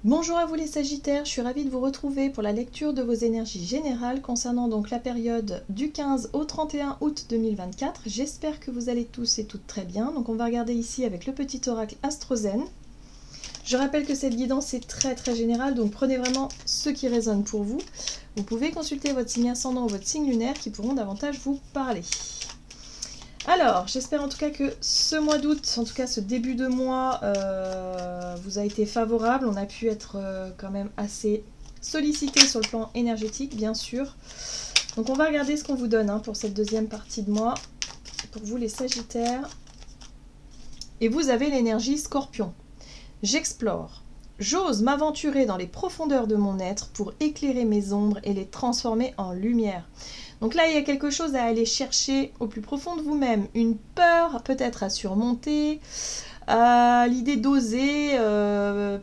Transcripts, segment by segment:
Bonjour à vous les Sagittaires, je suis ravie de vous retrouver pour la lecture de vos énergies générales concernant donc la période du 15 au 31 août 2024. J'espère que vous allez tous et toutes très bien. Donc on va regarder ici avec le petit oracle Astrozen. Je rappelle que cette guidance est très générale, donc prenez vraiment ce qui résonne pour vous. Vous pouvez consulter votre signe ascendant ou votre signe lunaire qui pourront davantage vous parler. Alors, j'espère en tout cas que ce mois d'août, en tout cas ce début de mois, vous a été favorable. On a pu être quand même assez sollicité sur le plan énergétique, bien sûr. Donc on va regarder ce qu'on vous donne pour cette deuxième partie de mois, pour vous les Sagittaires. Et vous avez l'énergie Scorpion. J'explore. J'ose m'aventurer dans les profondeurs de mon être pour éclairer mes ombres et les transformer en lumière. Donc là, il y a quelque chose à aller chercher au plus profond de vous-même. Une peur peut-être à surmonter, l'idée d'oser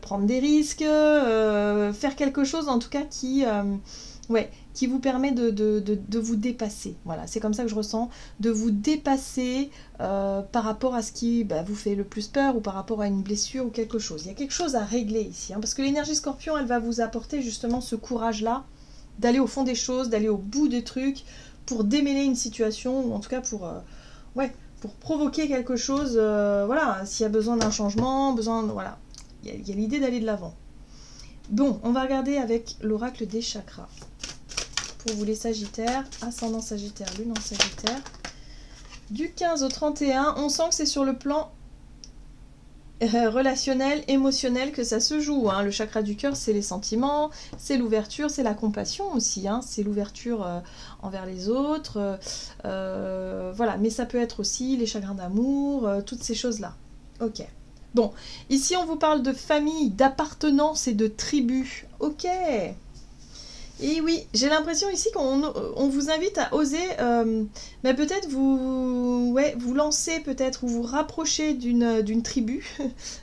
prendre des risques, faire quelque chose en tout cas qui vous permet de vous dépasser. Voilà, c'est comme ça que je ressens, de vous dépasser par rapport à ce qui vous fait le plus peur ou par rapport à une blessure ou quelque chose. Il y a quelque chose à régler ici, parce que l'énergie Scorpion, elle va vous apporter justement ce courage-là, d'aller au fond des choses, d'aller au bout des trucs, pour démêler une situation, ou en tout cas pour provoquer quelque chose, voilà, s'il y a besoin d'un changement, voilà, il y a l'idée d'aller de l'avant. Bon, on va regarder avec l'oracle des chakras. Pour vous les Sagittaires, ascendant Sagittaire, lune en Sagittaire. Du 15 au 31, on sent que c'est sur le plan relationnel, émotionnel que ça se joue. Le chakra du cœur, c'est les sentiments, c'est l'ouverture, c'est la compassion aussi. C'est l'ouverture envers les autres. Voilà, mais ça peut être aussi les chagrins d'amour, toutes ces choses-là. Ok. Bon, ici on vous parle de famille, d'appartenance et de tribu. Ok. Et oui, j'ai l'impression ici qu'on vous invite à oser peut-être vous lancer peut-être ou vous rapprocher d'une tribu,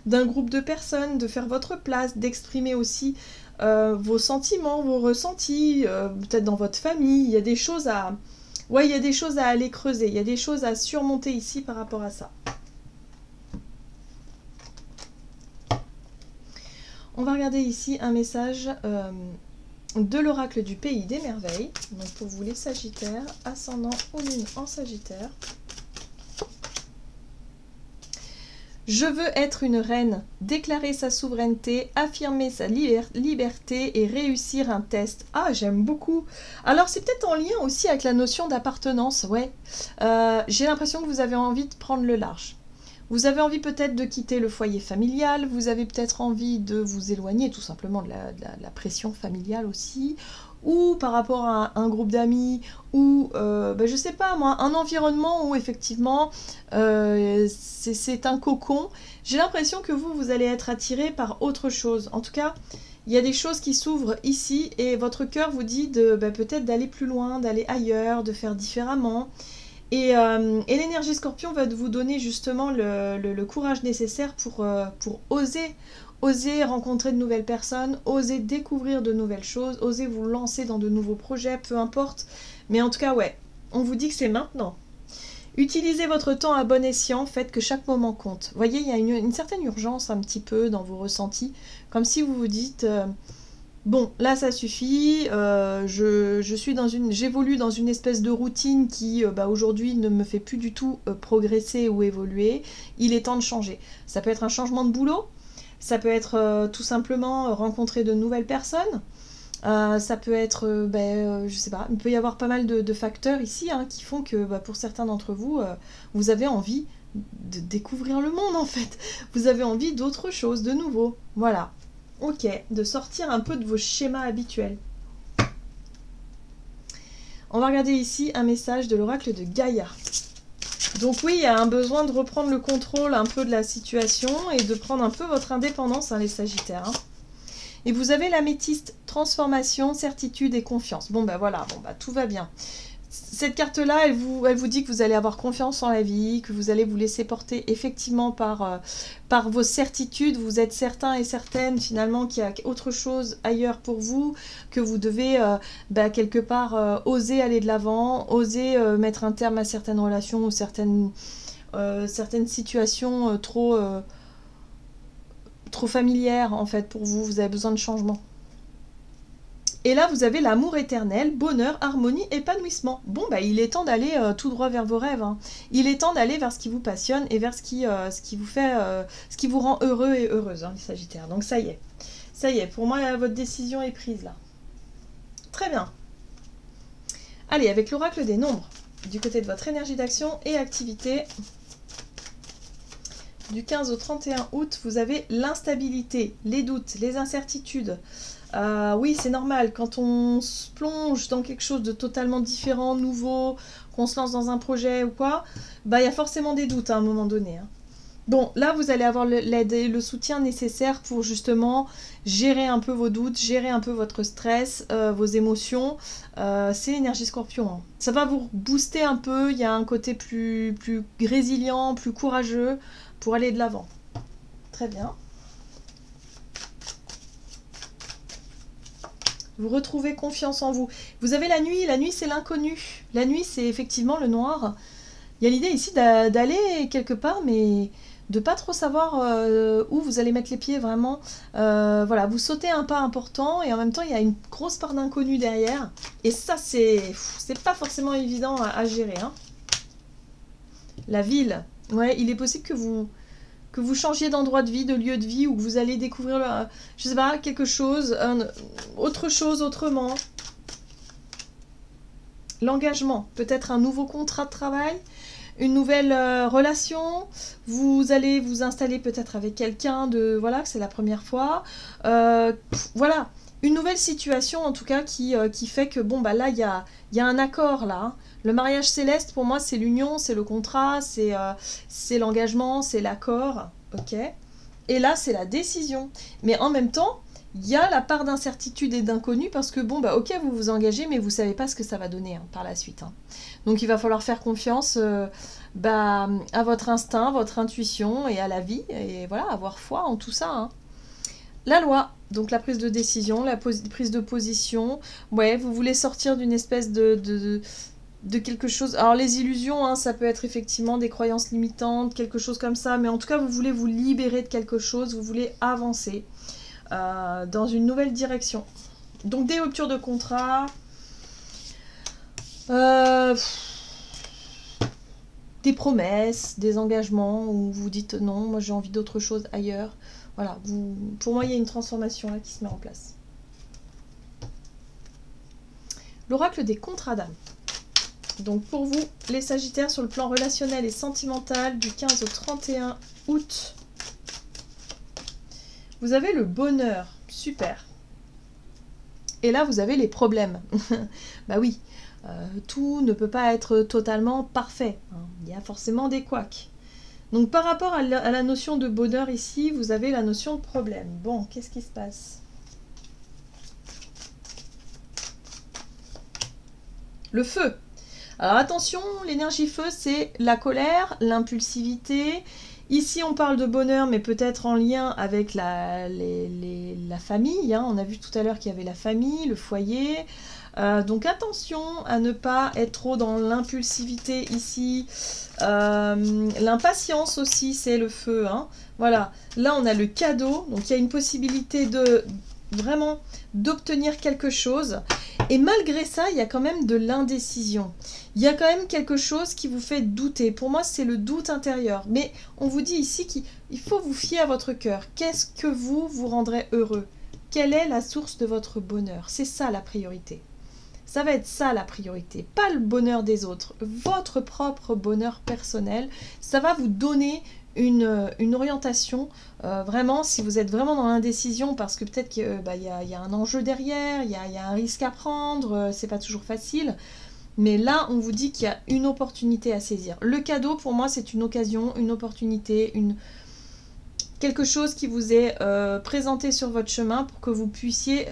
d'un groupe de personnes, de faire votre place, d'exprimer aussi vos sentiments, vos ressentis, peut-être dans votre famille. Il y a des choses à... Ouais, il y a des choses à aller creuser, il y a des choses à surmonter ici par rapport à ça. On va regarder ici un message... de l'oracle du pays des merveilles, donc pour vous les Sagittaires, ascendant ou lune en Sagittaire. Je veux être une reine, déclarer sa souveraineté, affirmer sa liberté et réussir un test. Ah, j'aime beaucoup. Alors c'est peut-être en lien aussi avec la notion d'appartenance, ouais. J'ai l'impression que vous avez envie de prendre le large. Vous avez envie peut-être de quitter le foyer familial, vous avez peut-être envie de vous éloigner tout simplement de la pression familiale aussi, ou par rapport à un groupe d'amis, ou je sais pas moi, un environnement où effectivement c'est un cocon. J'ai l'impression que vous allez être attiré par autre chose. En tout cas, il y a des choses qui s'ouvrent ici et votre cœur vous dit peut-être d'aller plus loin, d'aller ailleurs, de faire différemment. Et l'énergie Scorpion va vous donner justement le courage nécessaire pour oser rencontrer de nouvelles personnes, oser découvrir de nouvelles choses, oser vous lancer dans de nouveaux projets, peu importe. Mais en tout cas, ouais, on vous dit que c'est maintenant. Utilisez votre temps à bon escient, faites que chaque moment compte. Vous voyez, il y a une certaine urgence un petit peu dans vos ressentis, comme si vous vous dites... bon, là ça suffit, j'évolue dans une espèce de routine qui aujourd'hui ne me fait plus du tout progresser ou évoluer, il est temps de changer. Ça peut être un changement de boulot, ça peut être tout simplement rencontrer de nouvelles personnes, ça peut être, je sais pas, il peut y avoir pas mal de facteurs ici qui font que pour certains d'entre vous, vous avez envie de découvrir le monde en fait, vous avez envie d'autre chose, de nouveau, voilà. Ok, de sortir un peu de vos schémas habituels. On va regarder ici un message de l'oracle de Gaïa. Donc oui, il y a un besoin de reprendre le contrôle un peu de la situation et de prendre un peu votre indépendance, les Sagittaires. Et vous avez l'améthyste, transformation, certitude et confiance. Bon voilà, tout va bien. Cette carte-là, elle vous dit que vous allez avoir confiance en la vie, que vous allez vous laisser porter effectivement par vos certitudes. Vous êtes certain et certaine finalement qu'il y a autre chose ailleurs pour vous, que vous devez quelque part oser aller de l'avant, oser mettre un terme à certaines relations ou certaines situations trop trop familière en fait pour vous, vous avez besoin de changement. Et là, vous avez l'amour éternel, bonheur, harmonie, épanouissement. Bon, bah, il est temps d'aller tout droit vers vos rêves. Hein. Il est temps d'aller vers ce qui vous passionne et vers ce qui vous fait, ce qui vous rend heureux et heureuse, hein, les Sagittaires. Donc ça y est. Ça y est, pour moi, votre décision est prise là. Très bien. Allez, avec l'oracle des nombres, du côté de votre énergie d'action et activité, du 15 au 31 août, vous avez l'instabilité, les doutes, les incertitudes. Oui, c'est normal, quand on se plonge dans quelque chose de totalement différent, nouveau, qu'on se lance dans un projet ou quoi, bah il y a forcément des doutes à un moment donné. Hein. Bon, là, vous allez avoir l'aide et le soutien nécessaire pour justement gérer un peu vos doutes, gérer un peu votre stress, vos émotions. C'est l'énergie Scorpion. Hein. Ça va vous booster un peu, il y a un côté plus résilient, plus courageux pour aller de l'avant. Très bien. Vous retrouvez confiance en vous. Vous avez la nuit c'est l'inconnu. La nuit, c'est effectivement le noir. Il y a l'idée ici d'aller quelque part, mais de pas trop savoir où vous allez mettre les pieds vraiment. Voilà, vous sautez un pas important et en même temps, il y a une grosse part d'inconnu derrière. Et ça, c'est pas forcément évident à gérer. Hein. La ville. Ouais, il est possible que vous changiez d'endroit de vie, de lieu de vie, ou que vous allez découvrir, je sais pas, quelque chose, autre chose autrement. L'engagement, peut-être un nouveau contrat de travail, une nouvelle relation, vous allez vous installer peut-être avec quelqu'un voilà, que c'est la première fois. Voilà, une nouvelle situation en tout cas qui fait que, bon, bah là, il y a un accord là. Hein. Le mariage céleste, pour moi, c'est l'union, c'est le contrat, c'est l'engagement, c'est l'accord, ok. Et là, c'est la décision. Mais en même temps, il y a la part d'incertitude et d'inconnu parce que, bon, bah ok, vous vous engagez, mais vous ne savez pas ce que ça va donner hein, par la suite. Hein. Donc, il va falloir faire confiance à votre instinct, votre intuition et à la vie. Et voilà, avoir foi en tout ça. Hein. La loi, donc la prise de décision, la prise de position. Ouais, vous voulez sortir d'une espèce de quelque chose. Alors les illusions, hein, ça peut être effectivement des croyances limitantes, quelque chose comme ça, mais en tout cas vous voulez vous libérer de quelque chose, vous voulez avancer dans une nouvelle direction. Donc des ruptures de contrat, des promesses, des engagements où vous dites non, moi j'ai envie d'autre chose ailleurs. Voilà, pour moi il y a une transformation là qui se met en place. L'oracle des contrats d'âme. Donc pour vous, les Sagittaires, sur le plan relationnel et sentimental, du 15 au 31 août, vous avez le bonheur, super. Et là, vous avez les problèmes. Bah oui, tout ne peut pas être totalement parfait. Hein. Il y a forcément des couacs. Donc par rapport à la notion de bonheur ici, vous avez la notion de problème. Bon, qu'est-ce qui se passe ? Le feu. Alors attention, l'énergie feu, c'est la colère, l'impulsivité. Ici, on parle de bonheur, mais peut-être en lien avec la famille. Hein. On a vu tout à l'heure qu'il y avait la famille, le foyer. Donc attention à ne pas être trop dans l'impulsivité ici. L'impatience aussi, c'est le feu. Hein. Voilà, là on a le cadeau. Donc il y a une possibilité de vraiment d'obtenir quelque chose. Et malgré ça, il y a quand même de l'indécision. Il y a quand même quelque chose qui vous fait douter. Pour moi, c'est le doute intérieur. Mais on vous dit ici qu'il faut vous fier à votre cœur. Qu'est-ce que vous rendrez heureux? Quelle est la source de votre bonheur? C'est ça la priorité. Ça va être ça la priorité. Pas le bonheur des autres. Votre propre bonheur personnel. Ça va vous donner une orientation, vraiment, si vous êtes vraiment dans l'indécision, parce que peut-être qu'il y a un enjeu derrière, il y a un risque à prendre, c'est pas toujours facile, mais là, on vous dit qu'il y a une opportunité à saisir. Le cadeau, pour moi, c'est une occasion, une opportunité, quelque chose qui vous est présenté sur votre chemin pour que vous puissiez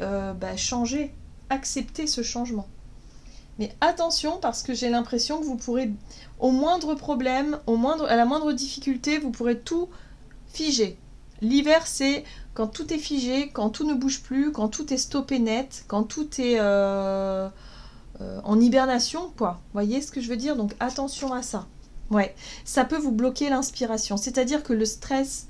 changer, accepter ce changement. Mais attention, parce que j'ai l'impression que vous pourrez, au moindre problème, à la moindre difficulté, vous pourrez tout figer. L'hiver, c'est quand tout est figé, quand tout ne bouge plus, quand tout est stoppé net, quand tout est en hibernation, quoi. Vous voyez ce que je veux dire? Donc attention à ça. Ouais, ça peut vous bloquer l'inspiration. C'est-à-dire que le stress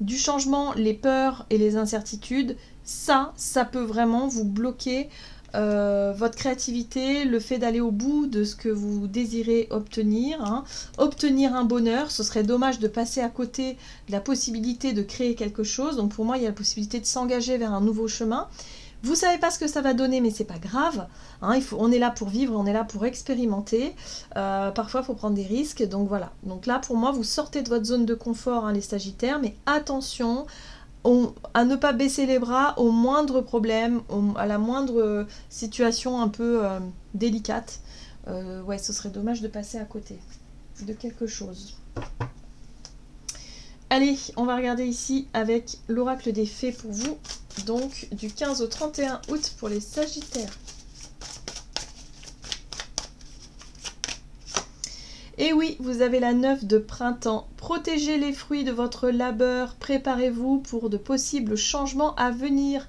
du changement, les peurs et les incertitudes, ça peut vraiment vous bloquer votre créativité, le fait d'aller au bout de ce que vous désirez obtenir, hein. Obtenir un bonheur, ce serait dommage de passer à côté de la possibilité de créer quelque chose. Donc pour moi, il y a la possibilité de s'engager vers un nouveau chemin. Vous savez pas ce que ça va donner, mais c'est pas grave, hein, on est là pour vivre, on est là pour expérimenter. Parfois, il faut prendre des risques. Donc voilà. Donc là, pour moi, vous sortez de votre zone de confort, hein, les Sagittaires, mais attention à ne pas baisser les bras au moindre problème, à la moindre situation un peu délicate. Ouais, ce serait dommage de passer à côté de quelque chose. Allez, on va regarder ici avec l'oracle des fées pour vous. Donc, du 15 au 31 août pour les Sagittaires. Et oui, vous avez la 9 de printemps. Protégez les fruits de votre labeur. Préparez-vous pour de possibles changements à venir.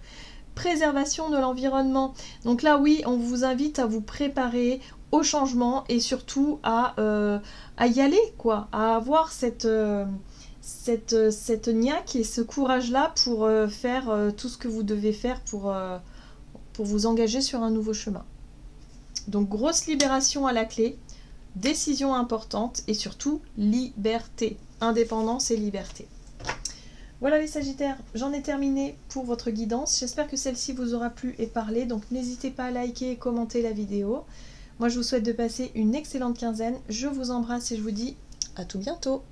Préservation de l'environnement. Donc là, oui, on vous invite à vous préparer au changement et surtout à y aller, quoi. À avoir cette niaque et ce courage-là pour faire tout ce que vous devez faire pour vous engager sur un nouveau chemin. Donc, grosse libération à la clé. Décision importante et surtout liberté, indépendance et liberté. Voilà les Sagittaires, j'en ai terminé pour votre guidance. J'espère que celle-ci vous aura plu et parlé. Donc n'hésitez pas à liker et commenter la vidéo. Moi je vous souhaite de passer une excellente quinzaine. Je vous embrasse et je vous dis à tout bientôt.